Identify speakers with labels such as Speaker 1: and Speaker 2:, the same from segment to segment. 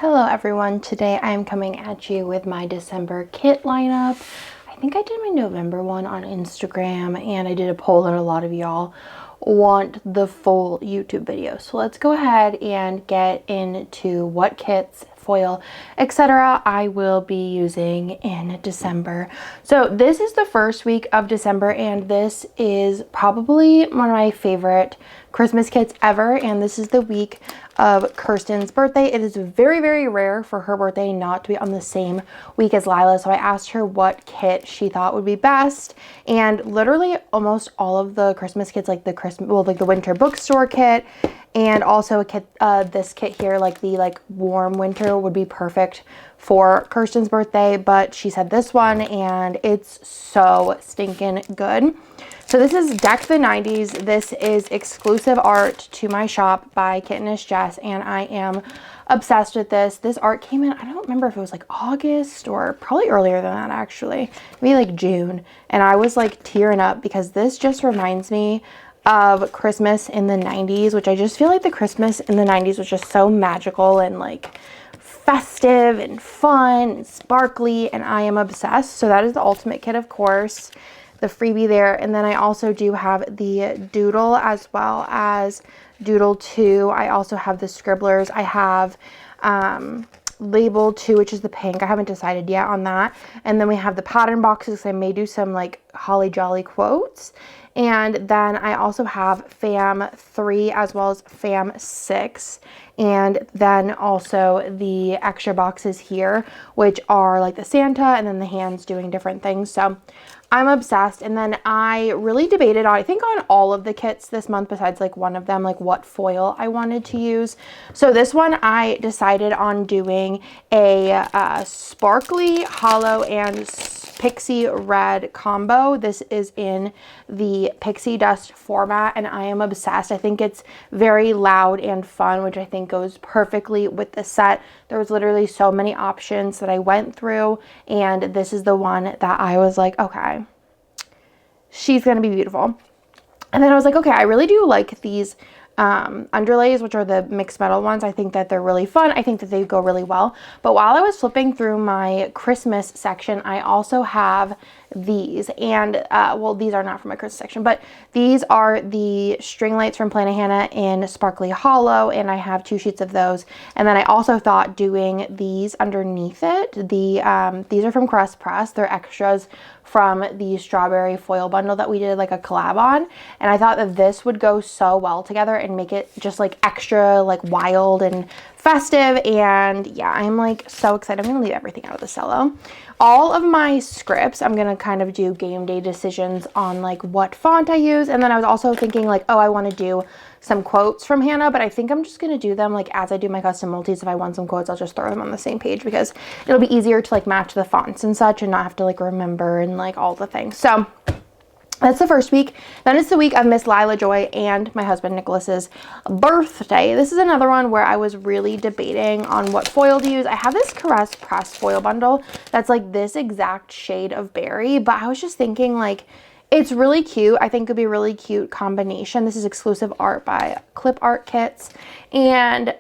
Speaker 1: Hello everyone, today I am coming at you with my December kit lineup. I think I did my November one on Instagram and I did a poll and a lot of y'all want the full YouTube video. So let's go ahead and get into what kits, foil, etc. I will be using in December. So this is the first week of December and this is probably one of my favorite Christmas kits ever, and this is the week of Kirsten's birthday. It is very, very rare for her birthday not to be on the same week as Lila, so I asked her what kit she thought would be best, and literally almost all of the Christmas kits, like the winter bookstore kit, and also a kit, this kit here, like the warm winter would be perfect for Kirsten's birthday, but she said this one and it's so stinking good. So this is Deck the 90s. This is exclusive art to my shop by Kittenish Jess, and I am obsessed with this. This art came in, I don't remember if it was like August or probably earlier than that actually, maybe like June. And I was like tearing up because this just reminds me of Christmas in the 90s, which I just feel like the Christmas in the 90s was just so magical and like festive and fun and sparkly, and I am obsessed. So that is the ultimate kit, of course, the freebie there. And then I also do have the doodle as well as doodle 2. I also have the scribblers. I have label 2, which is the pink. I haven't decided yet on that. And then we have the pattern boxes. I may do some like holly jolly quotes. And then I also have fam 3 as well as fam 6. And then also the extra boxes here, which are like the Santa and then the hands doing different things. So I'm obsessed. And then I really debated on, I think on all of the kits this month besides like one of them, like what foil I wanted to use. So this one I decided on doing a sparkly, hollow, and pixie red combo. This is in the pixie dust format and I am obsessed. I think it's very loud and fun, which I think goes perfectly with the set. There was literally so many options that I went through, and this is the one that I was like, okay, she's gonna be beautiful. And then I was like, okay, I really do like these underlays, which are the mixed metal ones. I think that they're really fun. I think that they go really well. But while I was flipping through my Christmas section, I also have these, and well, these are not from my Christmas section, but these are the string lights from Planet Hannah in Sparkly Hollow, and I have 2 sheets of those. And then I also thought doing these underneath it. These are from Crust Press. They're extras from the strawberry foil bundle that we did like a collab on, and I thought that this would go so well together and make it just like extra like wild and festive. And yeah, I'm like so excited. I'm gonna leave everything out of the cello. All of my scripts, I'm gonna kind of do game day decisions on like what font I use. And then I was also thinking like, oh, I want to do some quotes from Hannah, but I think I'm just gonna do them like as I do my custom multis. If I want some quotes, I'll just throw them on the same page because it'll be easier to like match the fonts and such and not have to like remember and like all the things. So that's the first week. Then it's the week of Miss Lla Joy and my husband Nicholas's birthday. This is another one where I was really debating on what foil to use. I have this Caress Press foil bundle that's like this exact shade of berry, but I was just thinking like, it's really cute. I think it would be a really cute combination. This is exclusive art by Clip Art Kits, and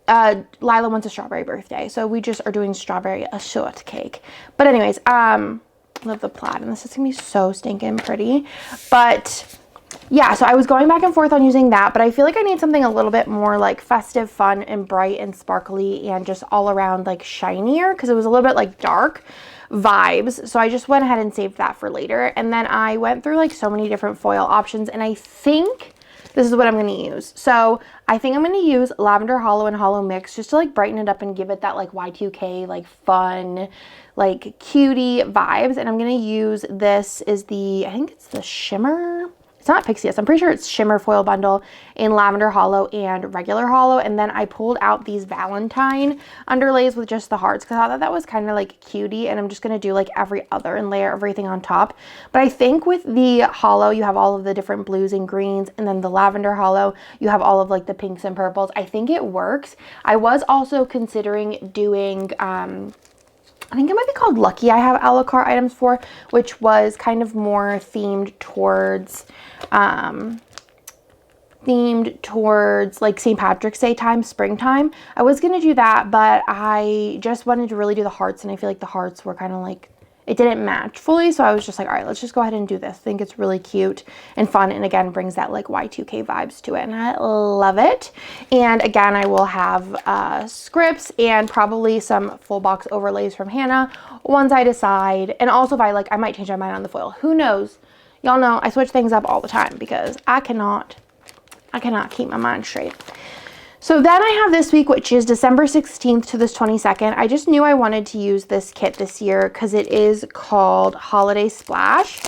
Speaker 1: Lila wants a strawberry birthday, so we just are doing strawberry a shortcake. But anyways, love the plaid, and this is gonna be so stinking pretty. But yeah, so I was going back and forth on using that, but I feel like I need something a little bit more like festive, fun, and bright and sparkly and just all around like shinier, because it was a little bit like dark vibes. So I just went ahead and saved that for later. And then I went through like so many different foil options, and I think this is what I'm going to use. So I think I'm going to use Lavender Hollow and Hollow Mix just to like brighten it up and give it that like Y2K, like fun, like cutie vibes. And I'm going to use, this is the, I think it's the Shimmer. It's not Pixie Dust. I'm pretty sure it's Shimmer foil bundle in Lavender Hollow and regular hollow. And then I pulled out these Valentine underlays with just the hearts because I thought that was kind of like cutie. And I'm just going to do like every other and layer everything on top. But I think with the hollow, you have all of the different blues and greens. And then the Lavender Hollow, you have all of like the pinks and purples. I think it works. I was also considering doing I think it might be called Lucky I have a la carte items for, which was kind of more themed towards themed towards like St. Patrick's Day time, springtime. I was going to do that, but I just wanted to really do the hearts, and I feel like the hearts were kind of like, it didn't match fully, so I was just like, all right, let's just go ahead and do this. I think it's really cute and fun, and again, brings that like Y2K vibes to it, and I love it. And again, I will have scripts and probably some full box overlays from Hannah once I decide. And also if I might change my mind on the foil. Who knows? Y'all know I switch things up all the time because I cannot keep my mind straight. So then I have this week, which is December 16th to this 22nd. I just knew I wanted to use this kit this year because it is called Holiday Splash.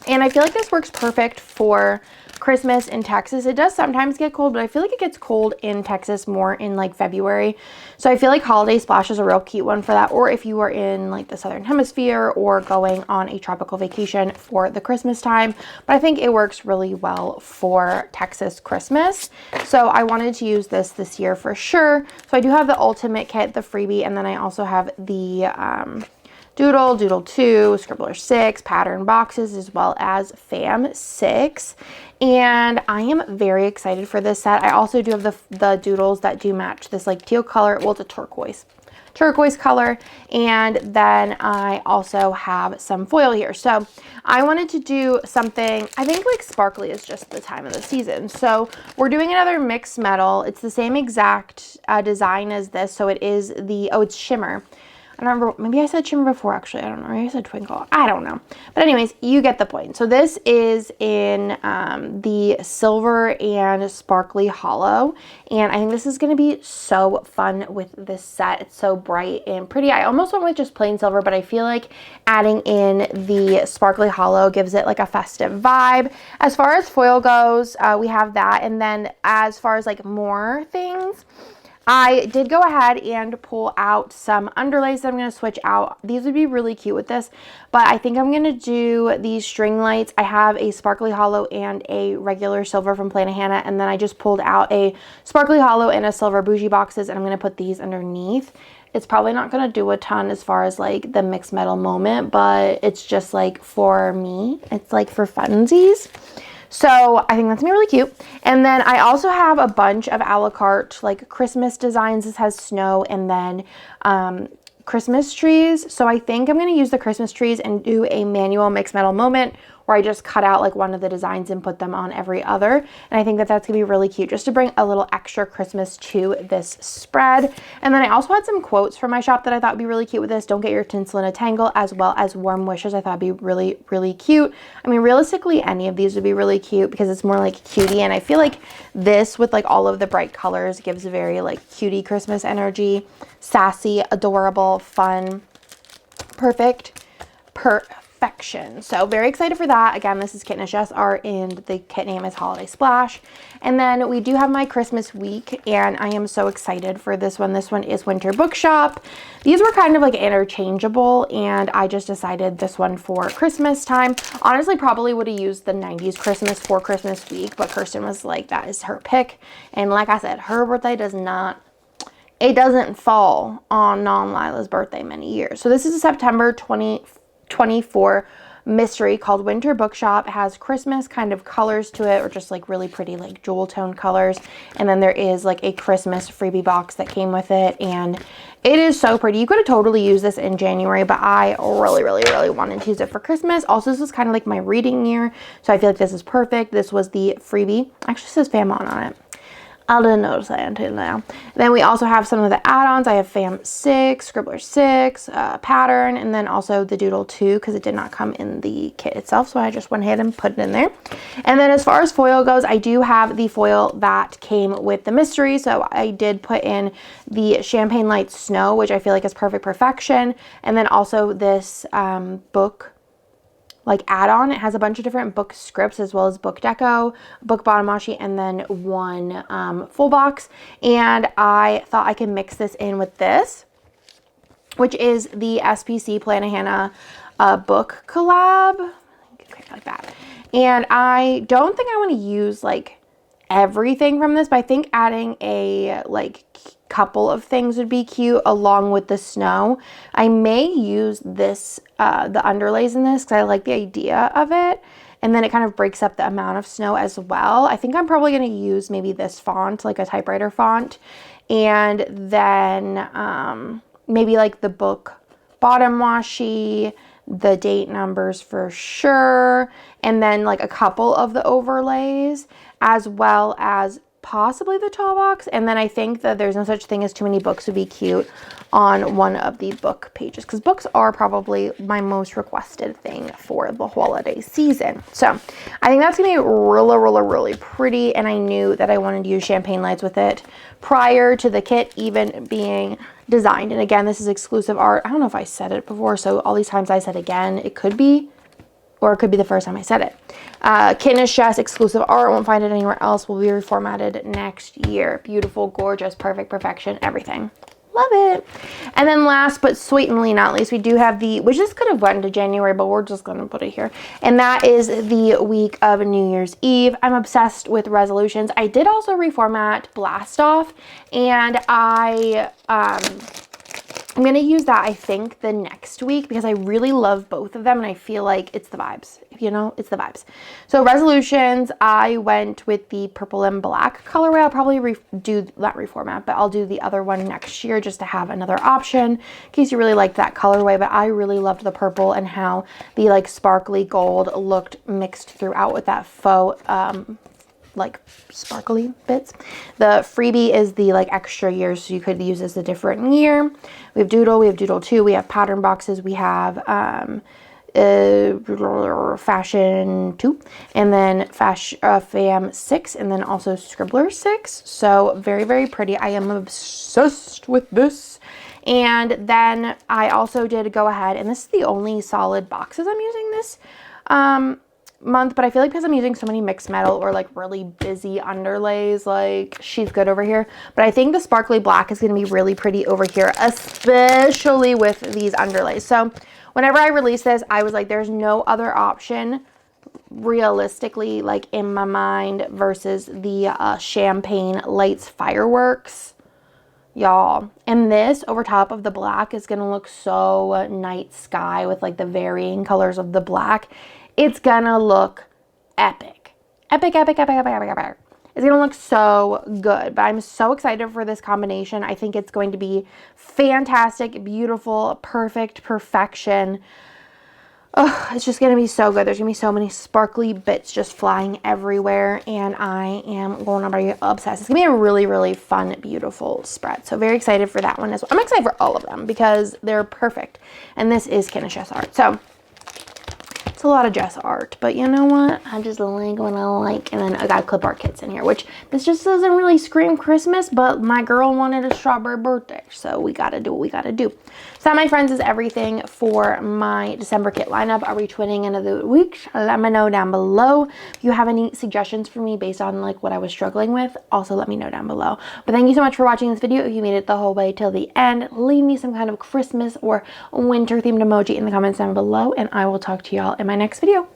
Speaker 1: And I feel like this works perfect for Christmas in Texas. It does sometimes get cold, but I feel like it gets cold in Texas more in like February. So I feel like Holiday Splash is a real cute one for that. Or if you are in like the Southern Hemisphere or going on a tropical vacation for the Christmas time. But I think it works really well for Texas Christmas. So I wanted to use this year for sure. So I do have the Ultimate Kit, the freebie, and then I also have the Doodle, Doodle 2, Scribbler 6, pattern boxes, as well as Fam 6. And I am very excited for this set. I also do have the doodles that do match this like teal color. Well, it's a turquoise color. And then I also have some foil here. So I wanted to do something, I think like sparkly is just the time of the season. So we're doing another mixed metal. It's the same exact design as this. So it is it's shimmer. I don't remember, maybe I said shimmer before actually, I don't know, maybe I said twinkle, I don't know. But anyways, you get the point. So this is in the silver and sparkly hollow, and I think this is going to be so fun with this set. It's so bright and pretty. I almost went with just plain silver, but I feel like adding in the sparkly hollow gives it like a festive vibe. As far as foil goes, we have that, and then as far as like more things, I did go ahead and pull out some underlays that I'm going to switch out. These would be really cute with this, but I think I'm going to do these string lights. I have a sparkly hollow and a regular silver from Planet Hannah, and then I just pulled out a sparkly hollow and a silver bougie boxes, and I'm going to put these underneath. It's probably not going to do a ton as far as like the mixed metal moment, but it's just like for me, it's like for funsies. So I think that's gonna be really cute. And then I also have a bunch of a la carte like Christmas designs. This has snow and then Christmas trees. So I think I'm gonna use the Christmas trees and do a manual mixed metal moment where I just cut out like one of the designs and put them on every other. And I think that that's gonna be really cute just to bring a little extra Christmas to this spread. And then I also had some quotes from my shop that I thought would be really cute with this. Don't get your tinsel in a tangle, as well as warm wishes. I thought would be really, really cute. I mean, realistically, any of these would be really cute because it's more like cutie. And I feel like this with like all of the bright colors gives a very like cutie Christmas energy. Sassy, adorable, fun, perfect. So very excited for that. Again, this is Kitnish SR and the kit name is Holiday Splash. And then we do have my Christmas week, and I am so excited for this one. This one is Winter Bookshop. These were kind of like interchangeable, and I just decided this one for Christmas time. Honestly, probably would have used the 90s Christmas for Christmas week, but Kirsten was like, that is her pick. And like I said, her birthday doesn't fall on non-Lila's birthday many years. So this is a September 2024 mystery called Winter Bookshop. It has Christmas kind of colors to it, or just like really pretty like jewel tone colors. And then there is like a Christmas freebie box that came with it, and it is so pretty. You could have totally used this in January, but I really, really, really wanted to use it for Christmas. Also, this is kind of like my reading year, so I feel like this is perfect. This was the freebie. Actually says Fam on it. I didn't notice that until now. Then we also have some of the add-ons. I have Fam 6, Scribbler 6, pattern, and then also the Doodle 2 because it did not come in the kit itself, so I just went ahead and put it in there. And then as far as foil goes, I do have the foil that came with the mystery, so I did put in the Champagne Light Snow, which I feel like is perfection, and then also this book like add-on. It has a bunch of different book scripts as well as book deco, book bottom washi, and then one full box. And I thought I could mix this in with this, which is the SPC Planet Hannah book collab. Okay, like that. And I don't think I want to use like everything from this, but I think adding a like couple of things would be cute along with the snow. I may use this the underlays in this because I like the idea of it, and then it kind of breaks up the amount of snow as well. I think I'm probably going to use maybe this font, like a typewriter font, and then maybe like the book bottom washi, the date numbers for sure, and then like a couple of the overlays, as well as possibly the tall box. And then I think that there's no such thing as too many books would be cute on one of the book pages, because books are probably my most requested thing for the holiday season. So I think that's gonna be really pretty, and I knew that I wanted to use champagne lights with it prior to the kit even being designed. And again, this is exclusive art. I don't know if I said it before, so all these times I said again, it could be, or it could be the first time I said it. Kitten is just exclusive art. Won't find it anywhere else. Will be reformatted next year. Beautiful, gorgeous, perfect, perfection, everything. Love it. And then last but certainly not least, we do have the, which this could have went into January, but we're just going to put it here. And that is the week of New Year's Eve. I'm obsessed with resolutions. I did also reformat Blast Off, and I'm going to use that, I think, the next week, because I really love both of them, and I feel like it's the vibes, you know, it's the vibes. So resolutions, I went with the purple and black colorway. I'll probably do that reformat, but I'll do the other one next year just to have another option in case you really liked that colorway. But I really loved the purple and how the like sparkly gold looked mixed throughout with that faux like sparkly bits. The freebie is the like extra years, so you could use this a different year. We have Doodle, we have Doodle 2, we have pattern boxes, we have Fashion 2, and then Fam 6, and then also Scribbler 6. So very pretty. I am obsessed with this. And then I also did go ahead, and this is the only solid boxes I'm using this month, but I feel like because I'm using so many mixed metal or like really busy underlays, like she's good over here, but I think the sparkly black is going to be really pretty over here, especially with these underlays. So whenever I released this, I was like, there's no other option realistically, like in my mind, versus the champagne lights fireworks, y'all. And this over top of the black is going to look so night sky with like the varying colors of the black. It's gonna look epic. Epic. It's gonna look so good, but I'm so excited for this combination. I think it's going to be fantastic, beautiful, perfect, perfection. Oh, it's just gonna be so good. There's gonna be so many sparkly bits just flying everywhere, and I am going to be obsessed. It's gonna be a really fun, beautiful spread. So very excited for that one as well. I'm excited for all of them because they're perfect, and this is Kinish's art. So it's a lot of dress art, but you know what? I just like what I like. And then I got clip art kits in here, which this just doesn't really scream Christmas, but my girl wanted a strawberry birthday, so we gotta do what we gotta do. So that, my friends, is everything for my December kit lineup. Are we twinning into the weeks? Let me know down below. If you have any suggestions for me based on like what I was struggling with, also let me know down below. But thank you so much for watching this video. If you made it the whole way till the end, leave me some kind of Christmas or winter themed emoji in the comments down below, and I will talk to y'all in my next video.